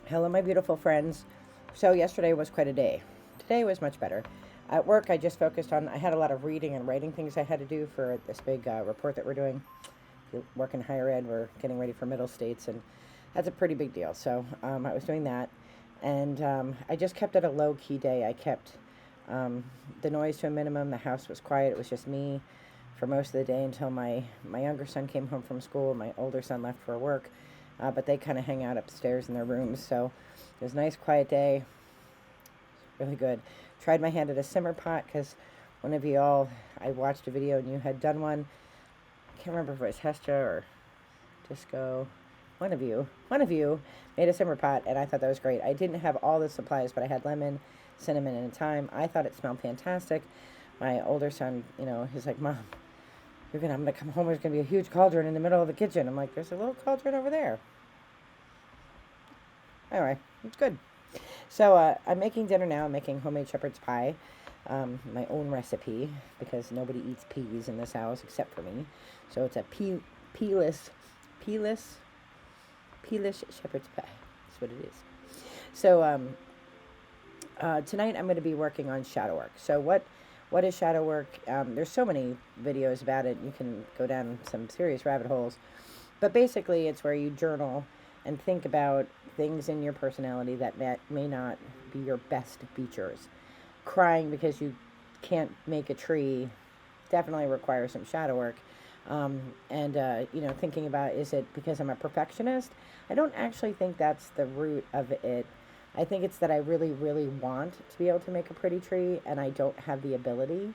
Hello, my beautiful friends. So, yesterday was quite a day. Today was much better. At work, I just focused on, I had a lot of reading and writing things I had to do for this big report that we're doing. If you work in higher ed, we're getting ready for middle states, and that's a pretty big deal. So, I was doing that. And I just kept it a low key day. I kept um, the noise to a minimum. The house was quiet. It was just me for most of the day until my younger son came home from school. My older son left for work, but they kind of hang out upstairs in their rooms. So it was a nice, quiet day. Really good. Tried my hand at a simmer pot because one of you all, I watched a video and you had done one. I can't remember if it was Hestia or Disco. One of you made a simmer pot, and I thought that was great. I didn't have all the supplies, but I had lemon, cinnamon, and thyme. I thought it smelled fantastic. My older son, he's like, Mom, I'm gonna come home. There's gonna be a huge cauldron in the middle of the kitchen. I'm like, there's a little cauldron over there. Anyway, it's good. So I'm making dinner now. I'm making homemade shepherd's pie, my own recipe because nobody eats peas in this house except for me. So it's a pealess, pealess, pealish shepherd's pie. That's what it is. So tonight I'm going to be working on shadow work. So what is shadow work? There's so many videos about it. You can go down some serious rabbit holes. But basically, it's where you journal and think about things in your personality that may not be your best features. Crying because you can't make a tree definitely requires some shadow work. And thinking about, is it because I'm a perfectionist? I don't actually think that's the root of it. I think it's that I really, really want to be able to make a pretty tree and I don't have the ability.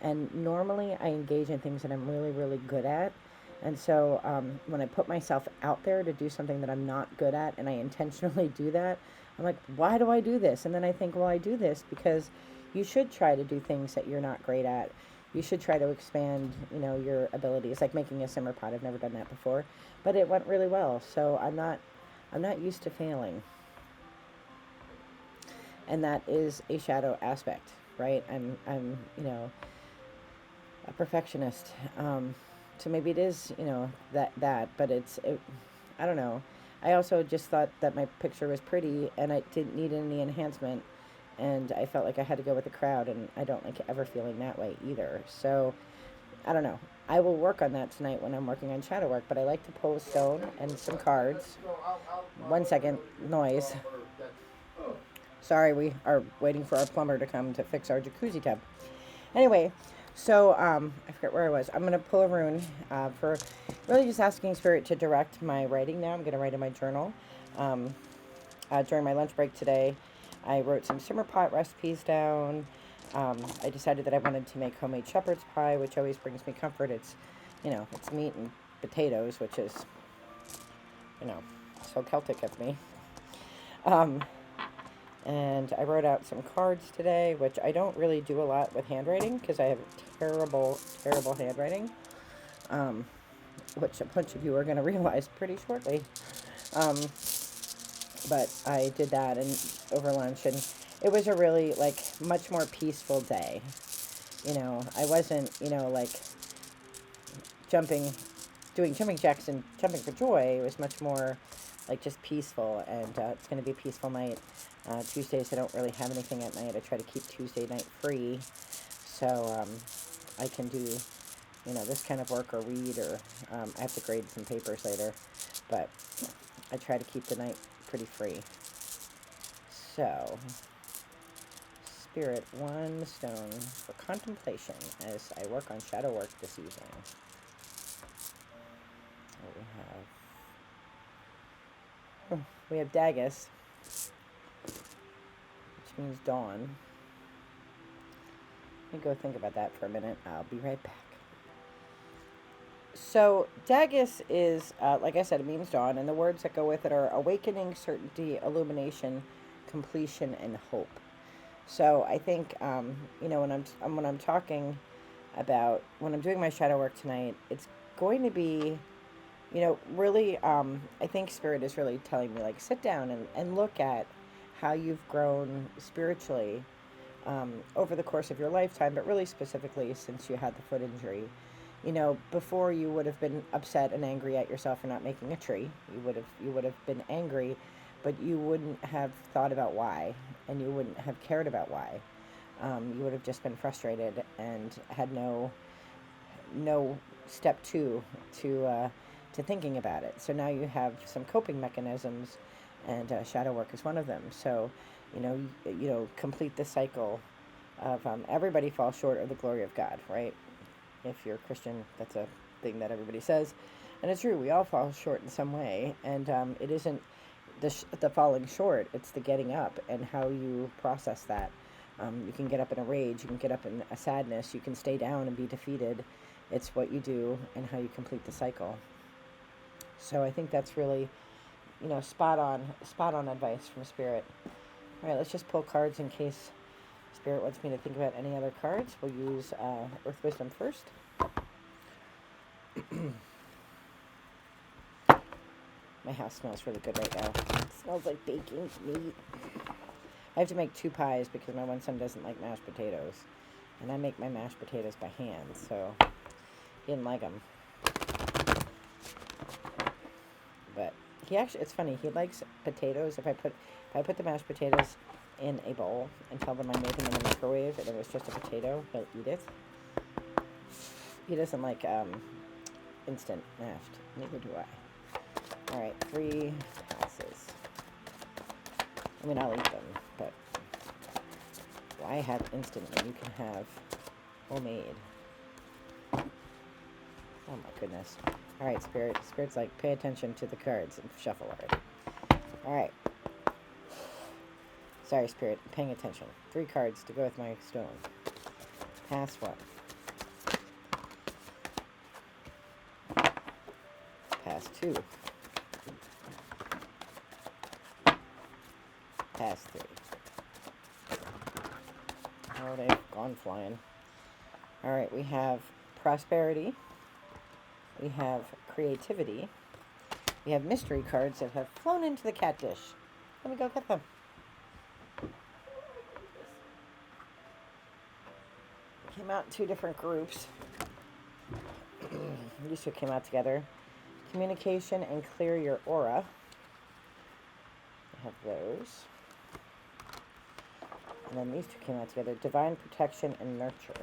And normally I engage in things that I'm really, really good at. And so when I put myself out there to do something that I'm not good at and I intentionally do that, I'm like, why do I do this? And then I think, well, I do this because you should try to do things that you're not great at. You should try to expand, your abilities, like making a simmer pot. I've never done that before, but it went really well. So I'm not used to failing. And that is a shadow aspect, right? I'm a perfectionist. So maybe it is, that, but I don't know. I also just thought that my picture was pretty and I didn't need any enhancement. And I felt like I had to go with the crowd, and I don't like ever feeling that way either. So I don't know. I will work on that tonight when I'm working on shadow work, but I like to pull a stone and some cards. 1 second, noise. Sorry, we are waiting for our plumber to come to fix our jacuzzi tub. Anyway, so I forget where I was. I'm going to pull a rune for really just asking Spirit to direct my writing now. I'm going to write in my journal. During my lunch break today, I wrote some simmer pot recipes down. I decided that I wanted to make homemade shepherd's pie, which always brings me comfort. It's meat and potatoes, which is, you know, so Celtic of me. Um, and I wrote out some cards today, which I don't really do a lot with handwriting because I have terrible, terrible handwriting, um, which a bunch of you are going to realize pretty shortly. Um, but I did that and over lunch, and it was a really much more peaceful day. I wasn't like jumping, doing jumping jacks and jumping for joy. It was much more like just peaceful, and it's going to be a peaceful night. Tuesdays I don't really have anything at night. I try to keep Tuesday night free, so I can do this kind of work or read, or I have to grade some papers later, but I try to keep the night pretty free. So, Spirit, one stone for contemplation as I work on shadow work this evening. What we have Dagaz, which means dawn. Let me go think about that for a minute. I'll be right back. So, Dagaz is, like I said, it means dawn, and the words that go with it are awakening, certainty, illumination, completion, and hope. So, I think, when I'm talking about when I'm doing my shadow work tonight, it's going to be, really, I think Spirit is really telling me, sit down and look at how you've grown spiritually over the course of your lifetime, but really specifically since you had the foot injury. Before you would have been upset and angry at yourself for not making a tree. You would have been angry but you wouldn't have thought about why, and you wouldn't have cared about why. You would have just been frustrated and had no step two to thinking about it. So now you have some coping mechanisms, and shadow work is one of them. So, complete the cycle of everybody falls short of the glory of God, right? If you're a Christian, that's a thing that everybody says, and it's true. We all fall short in some way, and it isn't the falling short; it's the getting up and how you process that. You can get up in a rage, you can get up in a sadness, you can stay down and be defeated. It's what you do and how you complete the cycle. So I think that's really, spot on advice from Spirit. All right, let's just pull cards in case Spirit wants me to think about any other cards. We'll use Earth Wisdom first. My house smells really good right now. It smells like baking meat. I have to make 2 pies because my one son doesn't like mashed potatoes. And I make my mashed potatoes by hand, so he didn't like them. But it's funny, he likes potatoes. If I put the mashed potatoes in a bowl and tell them I made them in the microwave and it was just a potato, he'll eat it. He doesn't like instant mashed. Neither do I. All right, 3 passes. I mean, I'll eat them, but why have instant when you can have homemade? Oh my goodness. All right, Spirit's like, pay attention to the cards and shuffle already. All right. Sorry, Spirit, I'm paying attention. 3 cards to go with my stone. Pass 1. Pass 2. Pass 3. Oh, they've gone flying. All right, we have prosperity. We have creativity. We have mystery cards that have flown into the cat dish. Let me go get them. Came out in 2 different groups. These 2 came out together. Communication and clear your aura. I have those. And then these 2 came out together. Divine protection and nurture.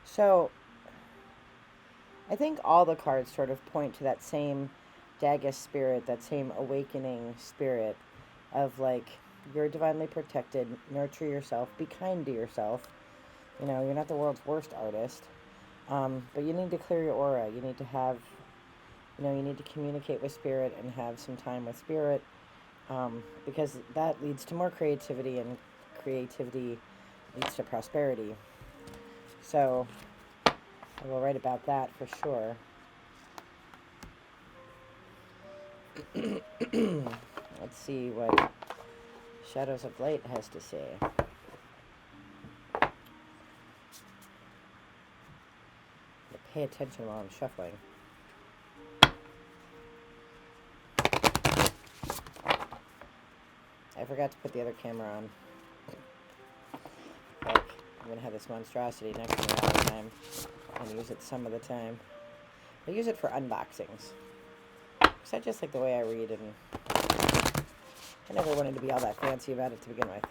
So, I think all the cards sort of point to that same Dagaz spirit, that same awakening spirit of like, you're divinely protected, nurture yourself, be kind to yourself. You're not the world's worst artist, but you need to clear your aura. You need to have, you need to communicate with Spirit and have some time with Spirit, because that leads to more creativity, and creativity leads to prosperity. So I will write about that for sure. Let's see what Shadows of Light has to say. Pay attention while I'm shuffling. I forgot to put the other camera on. Like, I'm going to have this monstrosity next to me all the time and use it some of the time. I use it for unboxings. Because I just like the way I read, and I never wanted to be all that fancy about it to begin with.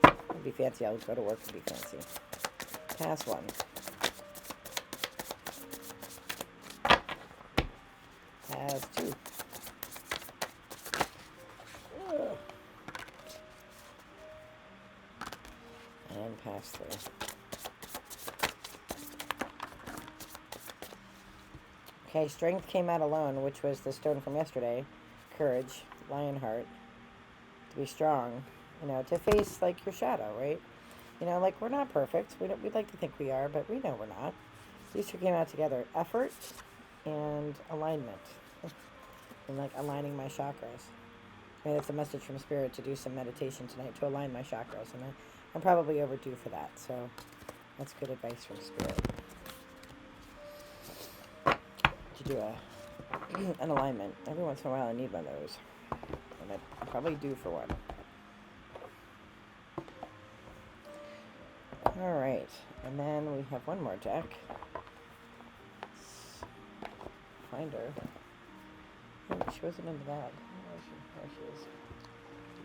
I'd be fancy, I would go to work and be fancy. Pass 1. Pass 2. And pass 3. Okay, strength came out alone, which was the stone from yesterday. Courage, Lionheart. To be strong, to face, like, your shadow, right? Like, we're not perfect. We'd like to think we are, but we know we're not. These 2 came out together. Effort and alignment. And, like, aligning my chakras. That's a message from Spirit to do some meditation tonight, to align my chakras. And I'm probably overdue for that, so that's good advice from Spirit. To do an alignment. Every once in a while I need one of those. And I'm probably due for one. All right, and then we have one more deck. Let's find her. Oh, she wasn't in the bag. There she is.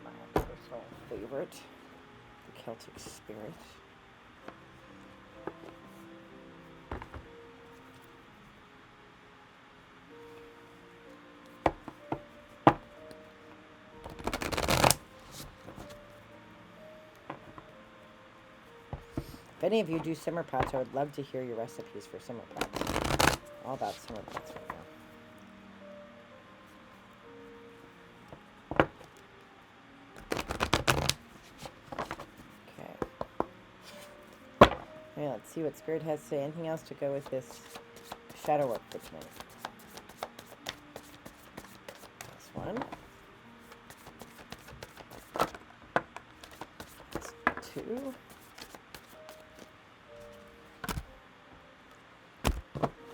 My personal favorite, the Celtic Spirit. If any of you do simmer pots, I would love to hear your recipes for simmer pots. All about simmer pots right now. Okay. Okay, let's see what Spirit has to say. Anything else to go with this shadow work for tonight? This one. That's two.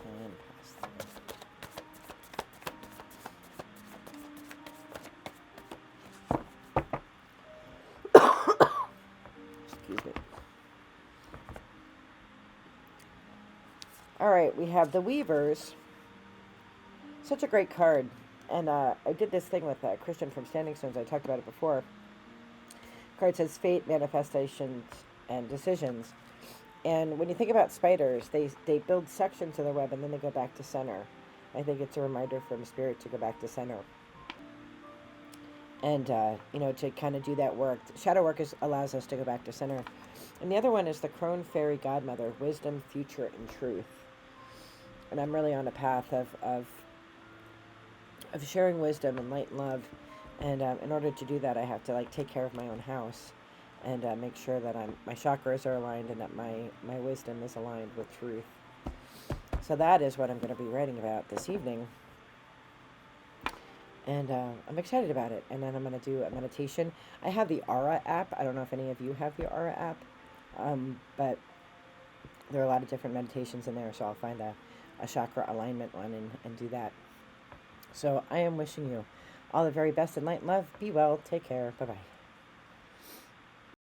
And pass through. Excuse me. All right, we have the Weavers. Such a great card. And I did this thing with Christian from Standing Stones. I talked about it before. The card says fate, manifestations, and decisions. And when you think about spiders, they build sections of the web and then they go back to center. I think it's a reminder from Spirit to go back to center. And, to kind of do that work. Shadow work allows us to go back to center. And the other one is the Crone Fairy Godmother, Wisdom, Future, and Truth. And I'm really on a path of sharing wisdom and light and love. And in order to do that, I have to take care of my own house and make sure that my chakras are aligned and that my wisdom is aligned with truth. So that is what I'm going to be writing about this evening. And I'm excited about it. And then I'm going to do a meditation. I have the Aura app. I don't know if any of you have the Aura app. But there are a lot of different meditations in there. So I'll find a chakra alignment one and do that. So I am wishing you all the very best in light and love. Be well. Take care. Bye-bye.